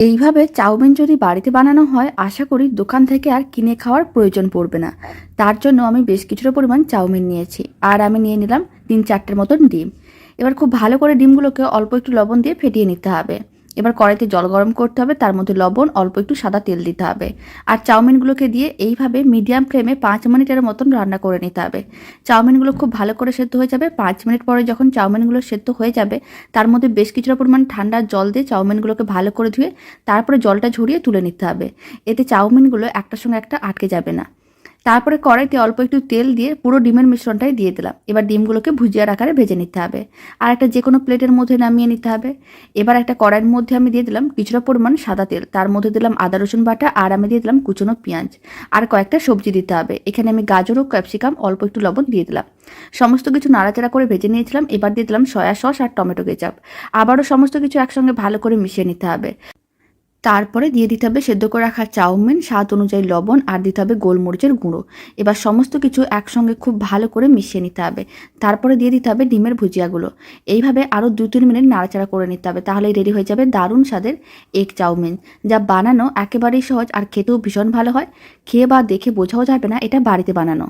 এইভাবে চাউমিন যদি বাড়িতে বানানো হয় আশা করি দোকান থেকে আর কিনে খাওয়ার প্রয়োজন পড়বে না। তার জন্য আমি বেশ কিছুটা পরিমাণ চাউমিন নিয়েছি, আর আমি নিয়ে নিলাম 3-4টের মতন ডিম। এবার খুব ভালো করে ডিমগুলোকে অল্প একটু লবণ দিয়ে ফেটিয়ে নিতে হবে। এবার কড়াইতে জল গরম করতে হবে, তার মধ্যে লবণ, অল্প একটু সাদা তেল দিতে হবে। আর চাউমিনগুলোকে দিয়ে এইভাবে মিডিয়াম ফ্লেমে 5 মিনিটের মতন রান্না করে নিতে হবে। চাউমিনগুলো খুব ভালো করে সেদ্ধ হয়ে যাবে। 5 মিনিট পরে যখন চাউমিনগুলো সেদ্ধ হয়ে যাবে, তার মধ্যে বেশ কিছুটা পরিমাণ ঠান্ডা জল দিয়ে চাউমিনগুলোকে ভালো করে ধুয়ে তারপরে জলটা ঝরিয়ে তুলে নিতে হবে। এতে চাউমিনগুলো একটার সঙ্গে একটা আটকে যাবে না। তারপরে কড়াইতে অল্প একটু তেল দিয়ে পুরো ডিমের মিশ্রণটাই দিয়ে দিলাম। এবার ডিমগুলোকে ভুজিয়ার আকারে ভেজে নিতে হবে, আর একটা যে কোনো প্লেটের মধ্যে নামিয়ে নিতে হবে। এবার একটা কড়াইয়ের মধ্যে আমি দিয়ে দিলাম কিছুটা পরিমাণ সাদা তেল, তার মধ্যে দিলাম আদা রসুন বাটা, আর আমি দিয়ে দিলাম কুচনো পেঁয়াজ, আর কয়েকটা সবজি দিতে হবে। এখানে আমি গাজর ও ক্যাপসিকাম, অল্প একটু লবণ দিয়ে দিলাম। সমস্ত কিছু নাড়াচাড়া করে ভেজে নিয়েছিলাম। এবার দিয়ে দিলাম সয়া সস আর টমেটো কেচাপ। আবারও সমস্ত কিছু একসঙ্গে ভালো করে মিশিয়ে নিতে হবে। তারপরে দিয়ে দিতে হবে সেদ্ধ করে রাখা চাউমিন, স্বাদ অনুযায়ী লবণ, আর দিতে হবে গোলমরিচের গুঁড়ো। এবার সমস্ত কিছু একসঙ্গে খুব ভালো করে মিশিয়ে নিতে হবে। তারপরে দিয়ে দিতে হবে ডিমের ভুজিয়াগুলো। এইভাবে আরও 2-3 মিনিট নাড়াচাড়া করে নিতে হবে, তাহলেই রেডি হয়ে যাবে দারুণ স্বাদের এগ চাউমিন, যা বানানো একেবারেই সহজ আর খেতেও ভীষণ ভালো হয়। খেয়ে বা দেখে বোঝাও যাবে না এটা বাড়িতে বানানো।